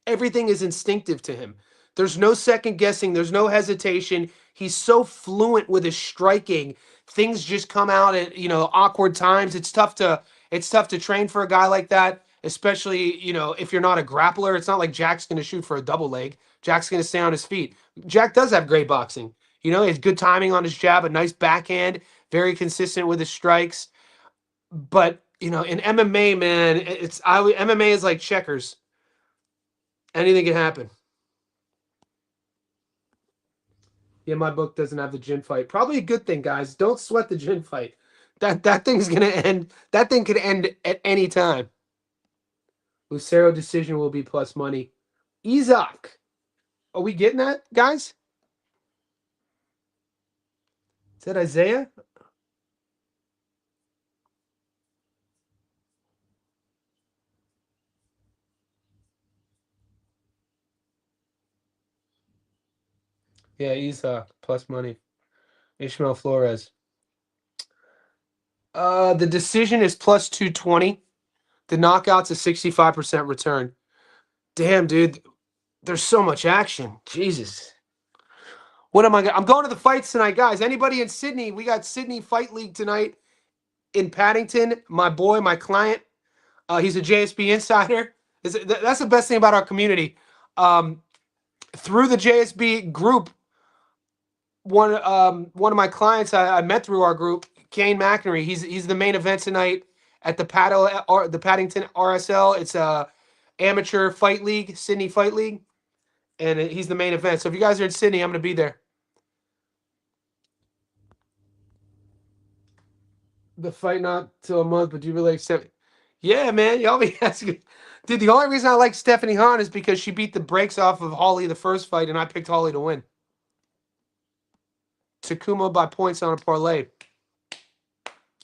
everything is instinctive to him. There's no second guessing. There's no hesitation. He's so fluent with his striking. Things just come out at awkward times. It's tough to train for a guy like that, especially if you're not a grappler. It's not like Jack's going to shoot for a double leg. Jack's going to stay on his feet. Jack does have great boxing. He has good timing on his jab, a nice backhand, very consistent with his strikes. But in MMA, man, MMA is like checkers. Anything can happen. Yeah, my book doesn't have the gin fight. Probably a good thing, guys. Don't sweat the gin fight. That thing's gonna end. That thing could end at any time. Lucero decision will be plus money. Isaac. Are we getting that, guys? Is that Isaiah? Yeah, Isaac plus money. Ishmael Flores. The decision is plus 220. The knockout's a 65% return. Damn, dude. There's so much action. Jesus. What am I? I'm going to the fights tonight, guys. Anybody in Sydney? We got Sydney Fight League tonight in Paddington. My boy, my client. He's a JSB insider. That's the best thing about our community. Through the JSB group, one of my clients I met through our group, Kane McInerney. He's the main event tonight at the Paddington RSL. It's a amateur fight league, Sydney Fight League, and he's the main event. So if you guys are in Sydney, I'm going to be there. The fight not till a month, but do you really accept? Yeah, man, y'all be asking. Dude, the only reason I like Stephanie Hahn is because she beat the brakes off of Holly the first fight, and I picked Holly to win. Takuma by points on a parlay.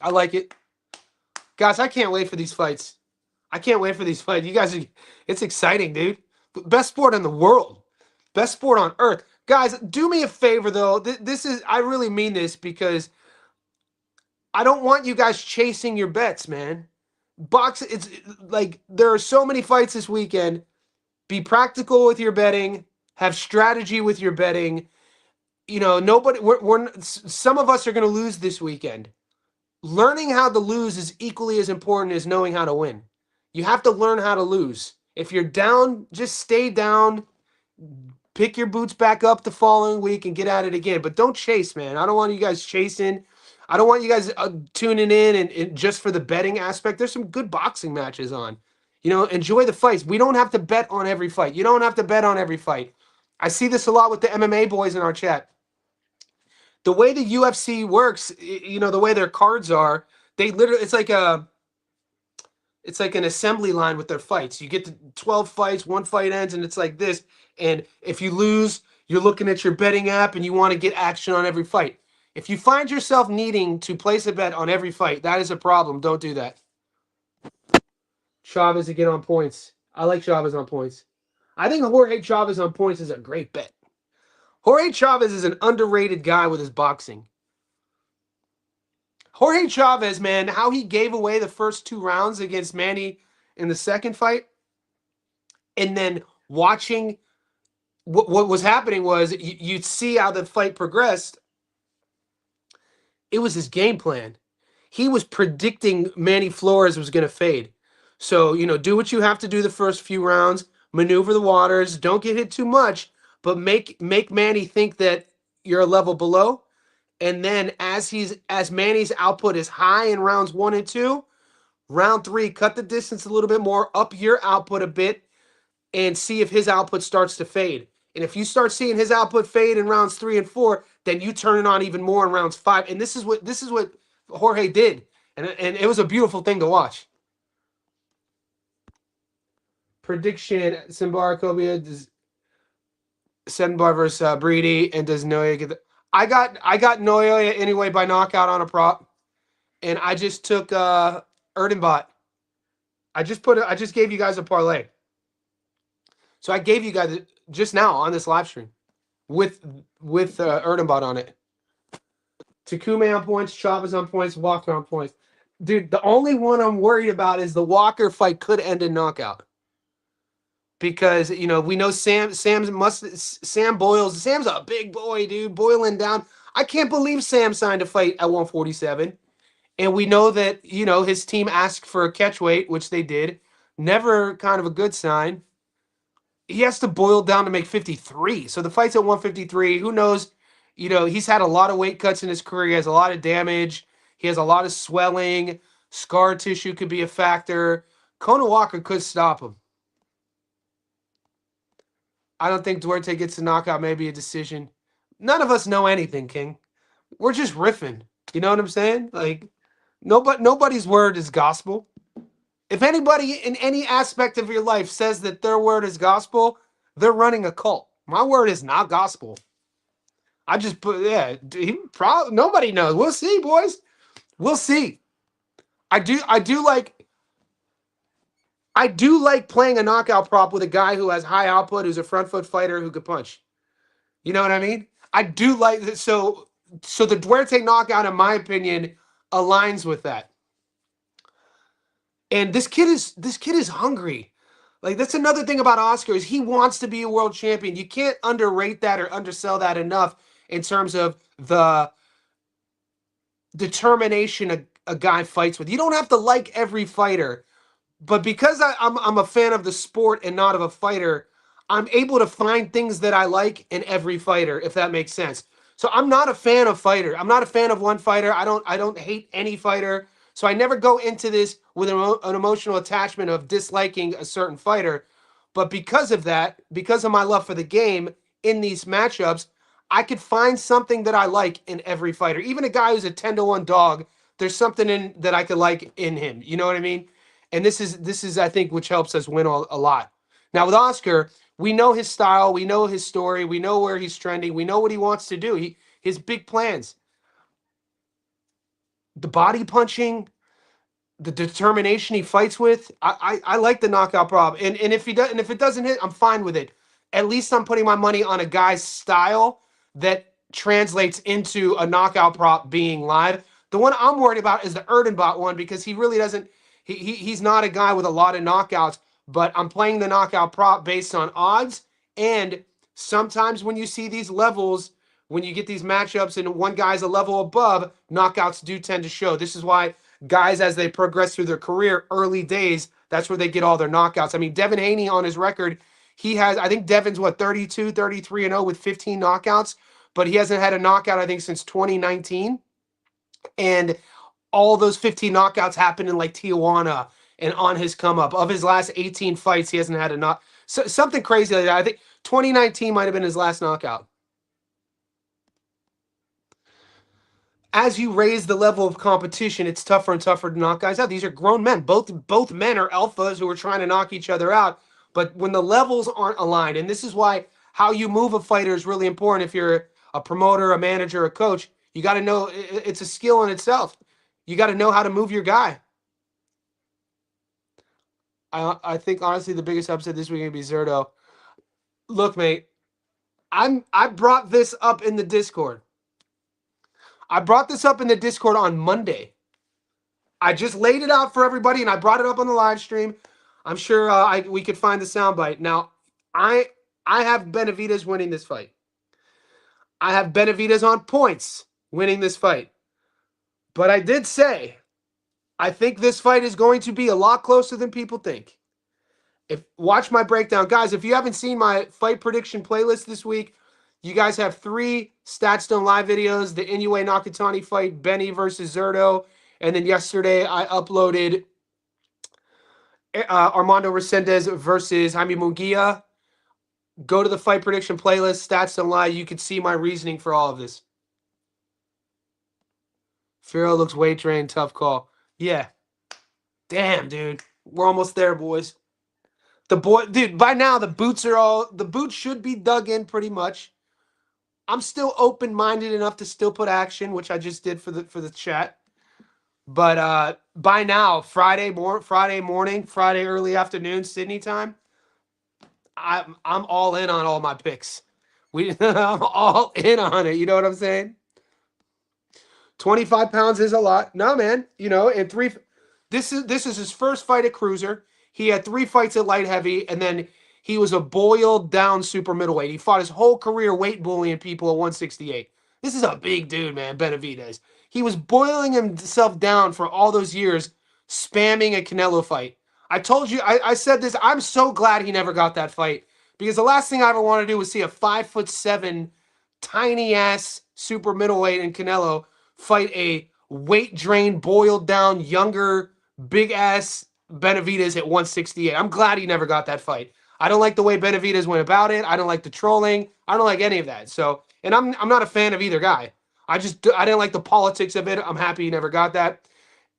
I like it. Guys, I can't wait for these fights. I can't wait for these fights. You guys, it's exciting, dude. Best sport in the world. Best sport on earth. Guys, do me a favor, though. This is, I really mean this because I don't want you guys chasing your bets, man. It's like there are so many fights this weekend. Be practical with your betting. Have strategy with your betting. You know, some of us are going to lose this weekend. Learning how to lose is equally as important as knowing how to win. You have to learn how to lose. If you're down, just stay down. Pick your boots back up the following week and get at it again. But don't chase, man. I don't want you guys chasing. I don't want you guys tuning in and just for the betting aspect. There's some good boxing matches on. You know, enjoy the fights. We don't have to bet on every fight. You don't have to bet on every fight. I see this a lot with the MMA boys in our chat. The way the UFC works, you know, the way their cards are, they literally, it's like an assembly line with their fights. You get to 12 fights, one fight ends, and it's like this. And if you lose, you're looking at your betting app and you want to get action on every fight. If you find yourself needing to place a bet on every fight, that is a problem. Don't do that. Chavez again on points. I like Chavez on points. I think Jorge Chavez on points is a great bet. Jorge Chavez is an underrated guy with his boxing. Jorge Chavez, man, how he gave away the first 2 rounds against Manny in the second fight, and then watching what was happening was you'd see how the fight progressed. It was his game plan. He was predicting Manny Flores was going to fade. So, you know, do what you have to do the first few rounds, maneuver the waters, don't get hit too much, but make Manny think that you're a level below. And then as Manny's output is high in rounds 1 and 2, round 3, cut the distance a little bit more, up your output a bit, and see if his output starts to fade. And if you start seeing his output fade in rounds 3 and 4, then you turn it on even more in rounds 5. And this is what Jorge did. And it was a beautiful thing to watch. Prediction: Simbar Kobia does Senbar versus Breedy, and does Noya get the? I got Noya anyway by knockout on a prop, and I just took Erdenbot. I just gave you guys a parlay. So I gave you guys just now on this live stream with Erdenbot on it. Takume on points, Chavez on points, Walker on points. Dude, the only one I'm worried about is the Walker fight could end in knockout. Because, you know, we know Sam Boyles. Sam's a big boy, dude, boiling down. I can't believe Sam signed a fight at 147. And we know that, you know, his team asked for a catch weight, which they did. Never kind of a good sign. He has to boil down to make 53. So the fight's at 153. Who knows? You know, he's had a lot of weight cuts in his career. He has a lot of damage. He has a lot of swelling. Scar tissue could be a factor. Conor Walker could stop him. I don't think Duarte gets a knockout, maybe a decision. None of us know anything, King. We're just riffing. You know what I'm saying? Like, nobody's word is gospel. If anybody in any aspect of your life says that their word is gospel, they're running a cult. My word is not gospel. I just put, yeah, nobody knows. We'll see, boys. We'll see. I do like playing a knockout prop with a guy who has high output, who's a front foot fighter who could punch. You know what I mean? I do like that. So the Duarte knockout, in my opinion, aligns with that. And this kid is hungry. Like, that's another thing about Oscar is he wants to be a world champion. You can't underrate that or undersell that enough in terms of the determination a guy fights with. You don't have to like every fighter, but because I'm a fan of the sport and not of a fighter, I'm able to find things that I like in every fighter, if that makes sense. So I'm not a fan of fighter. I'm not a fan of one fighter. I don't hate any fighter. So I never go into this with an emotional attachment of disliking a certain fighter. But because of that, because of my love for the game in these matchups, I could find something that I like in every fighter. Even a guy who's a 10-1 dog, there's something in that I could like in him. You know what I mean? And this is I think which helps us win a lot. Now with Oscar, we know his style, we know his story, we know where he's trending, we know what he wants to do. His big plans, the body punching, the determination he fights with. I like the knockout prop, and if he does, and if it doesn't hit, I'm fine with it. At least I'm putting my money on a guy's style that translates into a knockout prop being live. The one I'm worried about is the Erdenbot one because he really doesn't. He's not a guy with a lot of knockouts, but I'm playing the knockout prop based on odds. And sometimes when you see these levels, when you get these matchups and one guy's a level above, knockouts do tend to show. This is why guys, as they progress through their career, early days, that's where they get all their knockouts. I mean, Devinhaney on his record, he has, I think Devin's 32, 33 and 0 with 15 knockouts, but he hasn't had a knockout, I think, since 2019. And all those 15 knockouts happened in like Tijuana and on his come up. Of his last 18 fights, he hasn't had a knock. So, something crazy like that. I think 2019 might have been his last knockout. As you raise the level of competition, it's tougher and tougher to knock guys out. These are grown men. Both men are alphas who are trying to knock each other out. But when the levels aren't aligned, and this is why how you move a fighter is really important. If you're a promoter, a manager, a coach, you got to know it's a skill in itself. You got to know how to move your guy. I think honestly the biggest upset this week is gonna be Zurdo. Look, mate, I brought this up in the Discord. I brought this up in the Discord on Monday. I just laid it out for everybody, and I brought it up on the live stream. I'm sure we could find the soundbite. Now, I have Benavidez winning this fight. I have Benavidez on points winning this fight. But I did say, I think this fight is going to be a lot closer than people think. Watch my breakdown. Guys, if you haven't seen my fight prediction playlist this week, you guys have 3 Statstone live videos. The Inoue Nakatani fight, Benny versus Zurdo. And then yesterday I uploaded Armando Resendez versus Jaime Munguia. Go to the fight prediction playlist, Statstone Live. You can see my reasoning for all of this. Firo looks weight drained. Tough call. Yeah. Damn, dude. We're almost there, boys. Dude, by now the boots should be dug in pretty much. I'm still open-minded enough to still put action, which I just did for the chat. But by now, Friday morning, Friday early afternoon, Sydney time, I'm all in on all my picks. I'm all in on it. You know what I'm saying? 25 pounds is a lot. No, man. You know, and this is his first fight at cruiser. He had 3 fights at light heavy, and then he was a boiled down super middleweight. He fought his whole career weight bullying people at 168. This is a big dude, man, Benavidez. He was boiling himself down for all those years, spamming a Canelo fight. I told you, I said this, I'm so glad he never got that fight, because the last thing I ever want to do was see a 5'7", tiny-ass super middleweight in Canelo fight a weight-drained, boiled down, younger, big-ass Benavidez at 168. I'm glad he never got that fight. I don't like the way Benavidez went about it. I don't like the trolling. I don't like any of that. So, and I'm not a fan of either guy. I didn't like the politics of it. I'm happy he never got that.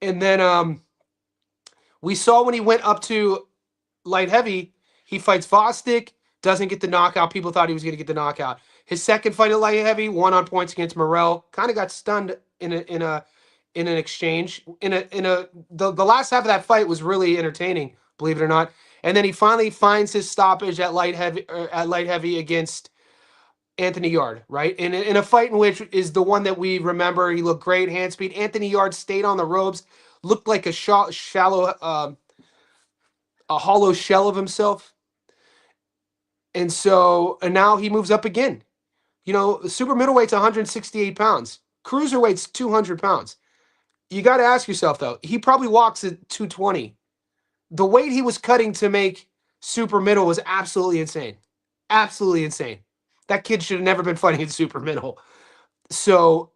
And then We saw when he went up to light heavy, he fights Vostick, doesn't get the knockout. People thought he was going to get the knockout. His second fight at light heavy, won on points against Morrell. Kind of got stunned in an exchange. The last half of that fight was really entertaining, believe it or not. And then he finally finds his stoppage at light heavy against Anthony Yard, right? In a fight in which is the one that we remember. He looked great, hand speed. Anthony Yard stayed on the ropes, looked like a hollow shell of himself. And now he moves up again. Super middleweight's 168 pounds. Cruiserweight's 200 pounds. You got to ask yourself, though, he probably walks at 220. The weight he was cutting to make super middle was absolutely insane. Absolutely insane. That kid should have never been fighting in super middle. So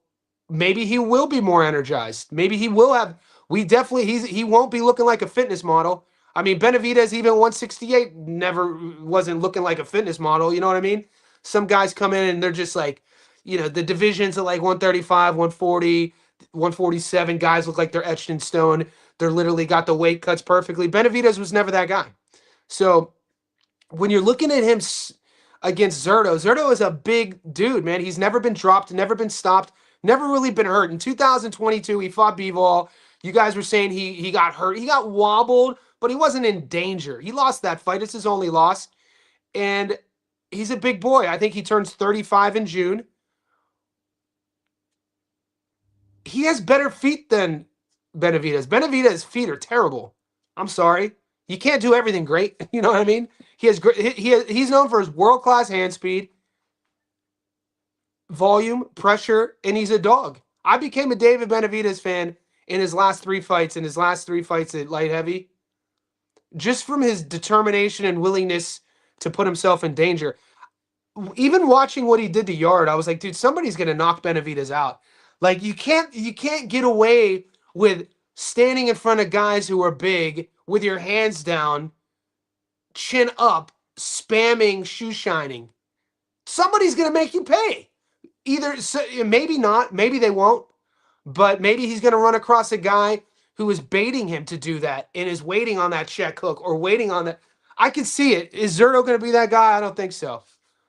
maybe he will be more energized. Maybe he will have. He won't be looking like a fitness model. I mean, Benavidez, even 168, never wasn't looking like a fitness model. You know what I mean? Some guys come in and they're just like, the divisions are like 135, 140, 147. Guys look like they're etched in stone. They're literally got the weight cuts perfectly. Benavidez was never that guy. So when you're looking at him against Zurdo is a big dude, man. He's never been dropped, never been stopped, never really been hurt. In 2022, he fought Bivol. You guys were saying he got hurt. He got wobbled, but he wasn't in danger. He lost that fight. It's his only loss. And he's a big boy. I think he turns 35 in June. He has better feet than Benavidez. Benavidez's feet are terrible. I'm sorry. You can't do everything great. You know what I mean? He's known for his world-class hand speed, volume, pressure, and he's a dog. I became a David Benavidez fan in his last three fights at light heavy, just from his determination and willingness to put himself in danger. Even watching what he did to Yard, I was like, dude, somebody's going to knock Benavidez out. Like, you can't get away with standing in front of guys who are big with your hands down, chin up, spamming shoe shining. Somebody's going to make you pay. Maybe not, maybe they won't, but maybe he's going to run across a guy who is baiting him to do that and is waiting on that check hook or waiting on that. I can see it. Is Zurdo going to be that guy? I don't think so.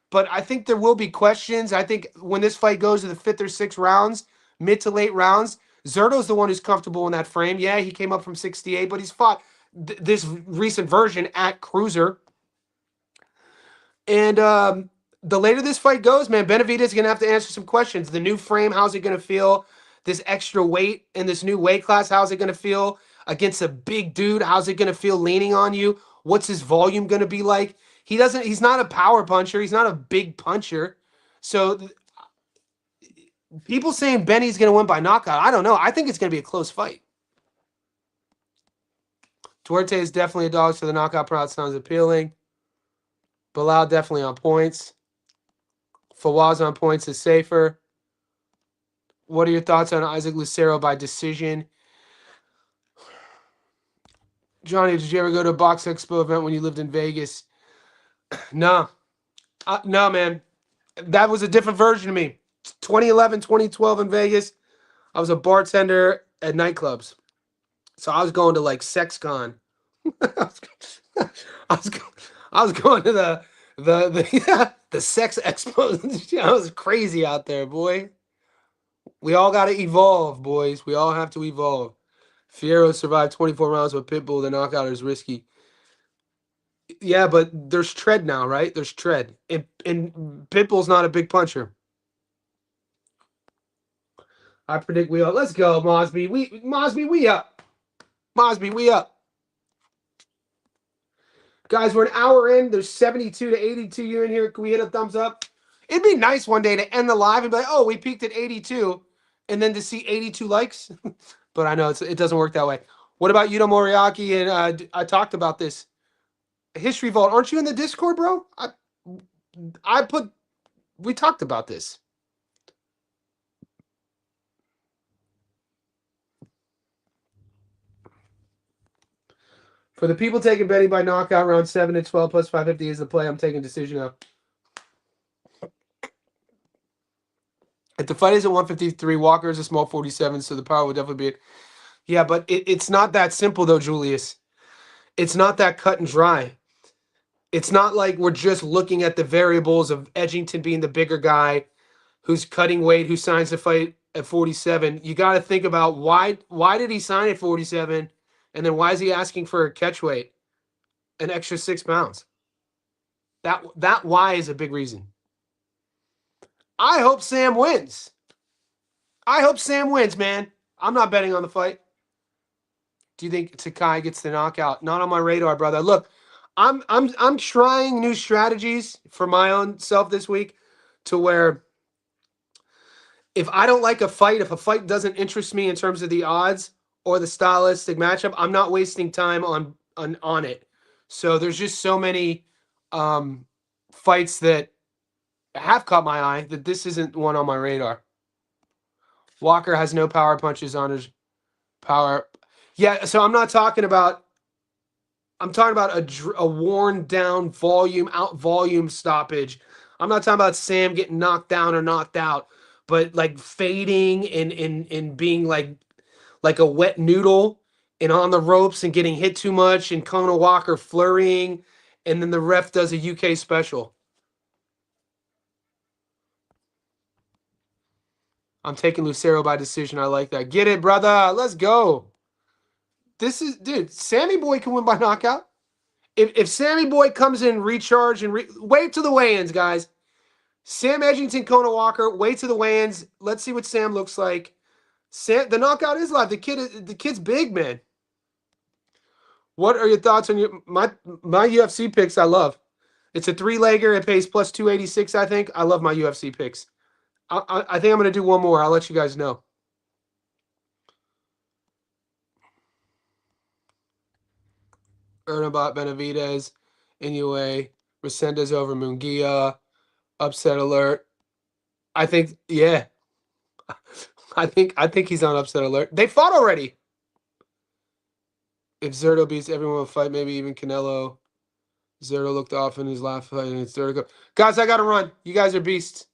But I think there will be questions. I think when this fight goes to the 5th or 6th rounds, mid to late rounds, Zurdo's the one who's comfortable in that frame. Yeah, he came up from 68, but he's fought this recent version at cruiser. And the later this fight goes, man, Benavidez is going to have to answer some questions. The new frame, how's it going to feel? This extra weight in this new weight class, how's it going to feel? Against a big dude, how's it going to feel leaning on you? What's his volume going to be like? He's not a power puncher. He's not a big puncher. So people saying Benny's going to win by knockout, I don't know. I think it's going to be a close fight. Duarte is definitely a dog, so the knockout route sounds appealing. Bilal definitely on points. Fawaz on points is safer. What are your thoughts on Isaac Lucero by decision? Johnny, did you ever go to a Box Expo event when you lived in Vegas? No. No, man. That was a different version of me. 2011, 2012 in Vegas, I was a bartender at nightclubs. So I was going to like SexCon. I was going to the sex expo. I was crazy out there, boy. We all got to evolve, boys. We all have to evolve. Fierro survived 24 rounds with Pitbull. The knockout is risky. Yeah, but there's tread now, right? There's tread. And Pitbull's not a big puncher. I predict we up. Let's go, Mosby. We up. Mosby, we up. Guys, we're an hour in. There's 72 to 82 you in here. Can we hit a thumbs up? It'd be nice one day to end the live and be like, oh, we peaked at 82, and then to see 82 likes. But I know it doesn't work that way. What about Yuto Moriaki? And I talked about this. History Vault. Aren't you in the Discord, bro? We talked about this. For the people taking betting by knockout, round 7 to 12 plus 550 is the play. I'm taking decision now. If the fight is at 153, Walker is a small 47, so the power will definitely be it. Yeah, but it's not that simple, though, Julius. it's not that cut and dry. It's not like we're just looking at the variables of Edgington being the bigger guy who's cutting weight, who signs the fight at 47. You got to think about why did he sign at 47, and then why is he asking for a catch weight, an extra 6 pounds? That why is a big reason. I hope Sam wins. I hope Sam wins, man. I'm not betting on the fight. Do you think Sakai gets the knockout? Not on my radar, brother. Look, I'm trying new strategies for my own self this week to where if I don't like a fight, if a fight doesn't interest me in terms of the odds or the stylistic matchup, I'm not wasting time on it. So there's just so many fights that have caught my eye that this isn't one on my radar. Walker has no power punches on his power. Yeah, so I'm talking about a worn down volume stoppage. I'm not talking about Sam getting knocked down or knocked out, but like fading and being like a wet noodle and on the ropes and getting hit too much and Conor Walker flurrying and then the ref does a UK special. I'm taking Lucero by decision. I like that. Get it, brother. Let's go. Dude, Sammy Boy can win by knockout. If Sammy Boy comes in recharge and wait to the weigh-ins, guys. Sam Edgington, Conor Walker, wait to the weigh-ins. Let's see what Sam looks like. Sam, the knockout is live. The kid's big, man. What are your thoughts on my UFC picks? I love. It's a 3-legger. It pays plus 286. I think. I love my UFC picks. I think I'm gonna do one more. I'll let you guys know. Ernabot, Benavidez, Inoue, Resendez over Munguia, upset alert. I think, yeah. I think he's on upset alert. They fought already. If Zurdo beats everyone will fight, maybe even Canelo. Zurdo looked off in his last fight, and it's Zurdo. Guys, I gotta run. You guys are beasts.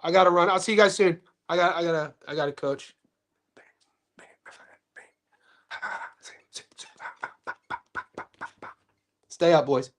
I gotta run. I'll see you guys soon. I gotta coach. Stay up, boys.